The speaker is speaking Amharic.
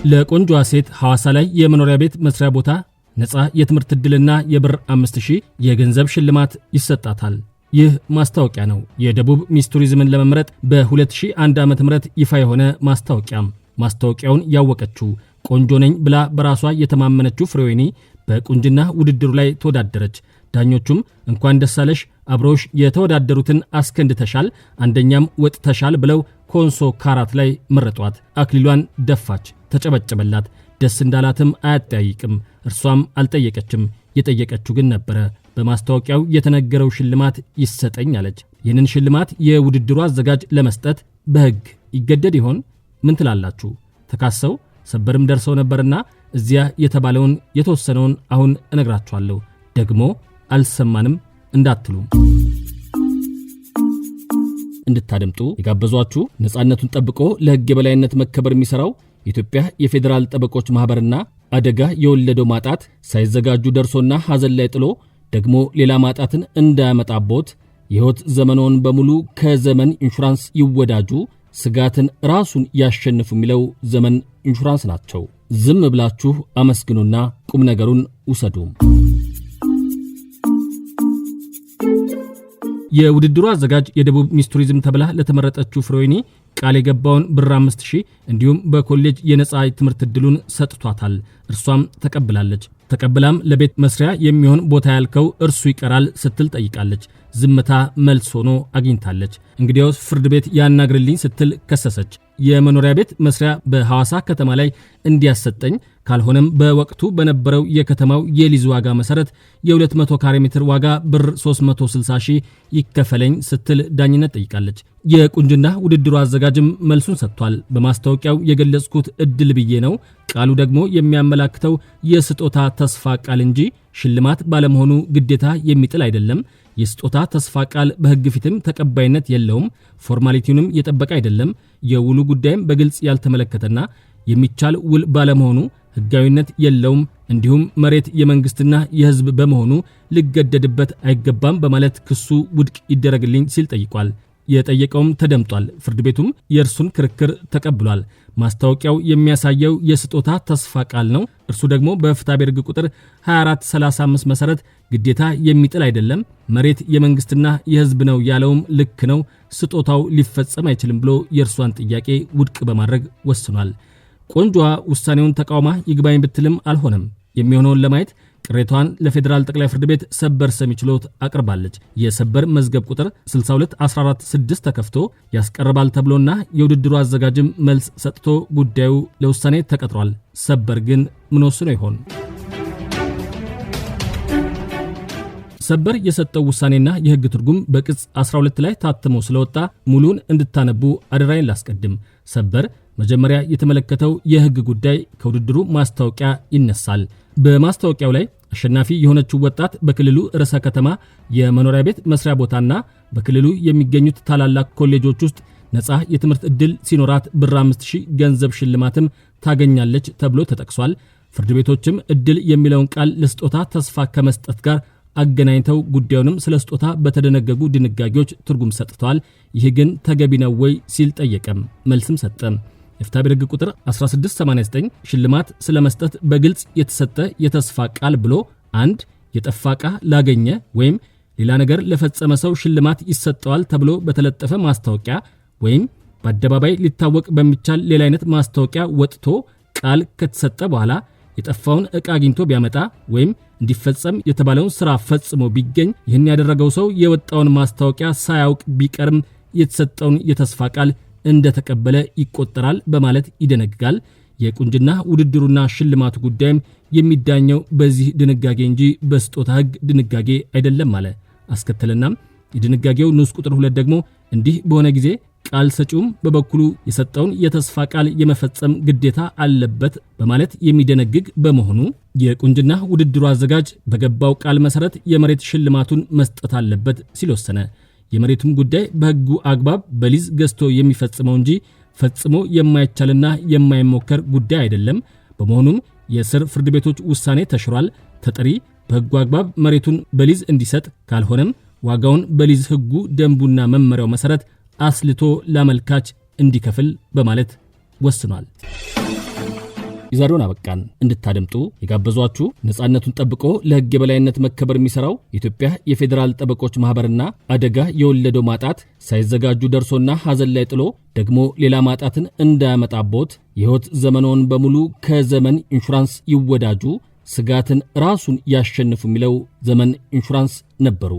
ለቆንጆ ሴት ሐዋሳ ላይ የመኖሪያ ቤት መስሪያ ቦታ ነፃ የትምህርት ዕድልና የብር 5000 የገንዘብ ሽልማት ይሰጣታል። ይህ ማስታወቂያ ነው። የደቡብ ሚስ ቱሪዝምን ለመምረጥ በ2001 ዓ.ም ይፋ የሆነ ማስታወቂያውን ያወቀችው ቆንጆ ነኝ ብላ በራሷ የተማመነችው ፍሬወይኒ በቁንጅና ውድድሩ ላይ ተወዳደረች። ዳኞቹም እንኳን ደሳለሽ አብሮሽ የተወዳደሩትን አስከንድተሻል፣ አንደኛም ወጥተሻል ብለው ኮንሶ ካራት ላይ መረጧት። አክሊሏን ደፋች፣ ተጨበጨበላት። ደስ እንዳላትም አያጠያይቅም። እርሷም አልጠየቀችም። የጠየቀችው ግን ነበረ። በማስታወቂያው የተነገረው ሽልማት ይሰጠኝ አለች። ይህንን ሽልማት የውድድሩ አዘጋጅ ለመስጠት በሕግ ይገደድ ይሆን? ምን ትላላችሁ? ተካሰው ሰበርም ደርሰው ነበርና እዚያ የተባለውን የተወሰነውን አሁን እነግራችኋለሁ። ደግሞ አልሰማንም እንዳትሉ እንድታደምጡ የጋበዟችሁ ነፃነቱን ጠብቆ ለሕግ የበላይነት መከበር የሚሰራው የኢትዮጵያ የፌዴራል ጠበቆች ማህበርና አደጋ የወለደው ማጣት ሳይዘጋጁ ደርሶና ሐዘን ላይ ጥሎ ደግሞ ሌላ ማጣትን እንዳያመጣቦት የሕይወት ዘመኖን በሙሉ ከዘመን ኢንሹራንስ ይወዳጁ፣ ስጋትን ራሱን ያሸንፉ የሚለው ዘመን ኢንሹራንስ ናቸው። ዝም ብላችሁ አመስግኑና ቁም ነገሩን ውሰዱ። የውድድሩ አዘጋጅ የደቡብ ሚስ ቱሪዝም ተብላ ለተመረጠችው ፍሬወይኒ ቃል የገባውን ብር 5000 እንዲሁም በኮሌጅ የነፃ ትምህርት ዕድሉን ሰጥቷታል። እርሷም ተቀብላለች። ተቀብላም ለቤት መስሪያ የሚሆን ቦታ ያልከው እርሱ ይቀራል ስትል ጠይቃለች። ዝምታ መልስ ሆኖ አግኝታለች። እንግዲያውስ ፍርድ ቤት ያናግርልኝ ስትል ከሰሰች። የመኖሪያ ቤት መስሪያ በሐዋሳ ከተማ ላይ እንዲያሰጠኝ ካልሆነም በወቅቱ በነበረው የከተማው የሊዝ ዋጋ መሰረት የ200 ካሬ ሜትር ዋጋ ብር 360,000 ይከፈለኝ ስትል ዳኝነት ጠይቃለች። የቁንጅና ውድድሩ አዘጋጅም መልሱን ሰጥቷል። በማስታወቂያው የገለጽኩት እድል ብዬ ነው። ቃሉ ደግሞ የሚያመላክተው የስጦታ ተስፋ ቃል እንጂ ሽልማት ባለመሆኑ ግዴታ የሚጥል አይደለም። የስጦታ ተስፋ ቃል በሕግ ፊትም ተቀባይነት የለውም። ፎርማሊቲውንም የጠበቀ አይደለም። የውሉ ጉዳይም በግልጽ ያልተመለከተና የሚቻል ውል ባለመሆኑ ሕጋዊነት የለውም። እንዲሁም መሬት የመንግስትና የሕዝብ በመሆኑ ሊገደድበት አይገባም በማለት ክሱ ውድቅ ይደረግልኝ ሲል ጠይቋል። የጠየቀውም ተደምጧል። ፍርድ ቤቱም የእርሱን ክርክር ተቀብሏል። ማስታወቂያው የሚያሳየው የስጦታ ተስፋ ቃል ነው። እርሱ ደግሞ በፍትሐብሔር ሕግ ቁጥር 2435 መሰረት ግዴታ የሚጥል አይደለም። መሬት የመንግስትና የሕዝብ ነው ያለውም ልክ ነው። ስጦታው ሊፈጸም አይችልም ብሎ የእርሷን ጥያቄ ውድቅ በማድረግ ወስኗል። ቆንጆዋ ውሳኔውን ተቃውማ ይግባኝ ብትልም አልሆነም። የሚሆነውን ለማየት ቅሬታዋን ለፌዴራል ጠቅላይ ፍርድ ቤት ሰበር ሰሚ ችሎት አቅርባለች። የሰበር መዝገብ ቁጥር 62146 ተከፍቶ ያስቀርባል ተብሎና የውድድሩ አዘጋጅም መልስ ሰጥቶ ጉዳዩ ለውሳኔ ተቀጥሯል። ሰበር ግን ምን ወስኖ ይሆን? ሰበር የሰጠው ውሳኔና የሕግ ትርጉም በቅጽ 12 ላይ ታትሞ ስለወጣ ሙሉን እንድታነቡ አደራይን ላስቀድም። ሰበር መጀመሪያ የተመለከተው የሕግ ጉዳይ ከውድድሩ ማስታወቂያ ይነሳል። በማስታወቂያው ላይ አሸናፊ የሆነችው ወጣት በክልሉ ርዕሰ ከተማ የመኖሪያ ቤት መስሪያ ቦታና በክልሉ የሚገኙት ታላላቅ ኮሌጆች ውስጥ ነፃ የትምህርት ዕድል ሲኖራት ብር 5000 ገንዘብ ሽልማትም ታገኛለች ተብሎ ተጠቅሷል። ፍርድ ቤቶችም ዕድል የሚለውን ቃል ለስጦታ ተስፋ ከመስጠት ጋር አገናኝተው ጉዳዩንም ስለ ስጦታ በተደነገጉ ድንጋጌዎች ትርጉም ሰጥተዋል። ይህ ግን ተገቢ ነው ወይ ሲል ጠየቀም፣ መልስም ሰጠም። የፍትሐብሔር ሕግ ቁጥር 1689 ሽልማት ስለመስጠት በግልጽ የተሰጠ የተስፋ ቃል ብሎ አንድ የጠፋ ዕቃ ላገኘ ወይም ሌላ ነገር ለፈጸመ ሰው ሽልማት ይሰጠዋል ተብሎ በተለጠፈ ማስታወቂያ ወይም በአደባባይ ሊታወቅ በሚቻል ሌላ አይነት ማስታወቂያ ወጥቶ ቃል ከተሰጠ በኋላ የጠፋውን ዕቃ አግኝቶ ቢያመጣ ወይም እንዲፈጸም የተባለውን ሥራ ፈጽሞ ቢገኝ ይህን ያደረገው ሰው የወጣውን ማስታወቂያ ሳያውቅ ቢቀርም የተሰጠውን የተስፋ ቃል እንደተቀበለ ይቆጠራል በማለት ይደነግጋል። የቁንጅና ውድድሩና ሽልማቱ ጉዳይም የሚዳኘው በዚህ ድንጋጌ እንጂ በስጦታ ሕግ ድንጋጌ አይደለም አለ። አስከተለናም የድንጋጌው ንዑስ ቁጥር 2 ደግሞ እንዲህ በሆነ ጊዜ ቃል ሰጪውም በበኩሉ የሰጠውን የተስፋ ቃል የመፈጸም ግዴታ አለበት በማለት የሚደነግግ በመሆኑ የቁንጅና ውድድሩ አዘጋጅ በገባው ቃል መሰረት የመሬት ሽልማቱን መስጠት አለበት ሲል ወሰነ። የመሬቱም ጉዳይ በሕጉ አግባብ በሊዝ ገዝቶ የሚፈጽመው እንጂ ፈጽሞ የማይቻልና የማይሞከር ጉዳይ አይደለም። በመሆኑም የስር ፍርድ ቤቶች ውሳኔ ተሽሯል። ተጠሪ በሕጉ አግባብ መሬቱን በሊዝ እንዲሰጥ ካልሆነም ዋጋውን በሊዝ ሕጉ ደንቡና መመሪያው መሰረት አስልቶ ለአመልካች እንዲከፍል በማለት ወስኗል። የዛሬውን አበቃን። እንድታደምጡ የጋበዟችሁ ነጻነቱን ጠብቆ ለሕግ የበላይነት መከበር የሚሰራው የኢትዮጵያ የፌዴራል ጠበቆች ማህበርና አደጋ የወለደው ማጣት ሳይዘጋጁ ደርሶና ሐዘን ላይ ጥሎ ደግሞ ሌላ ማጣትን እንዳያመጣቦት የሕይወት ዘመኖን በሙሉ ከዘመን ኢንሹራንስ ይወዳጁ፣ ስጋትን ራሱን ያሸንፉ የሚለው ዘመን ኢንሹራንስ ነበሩ።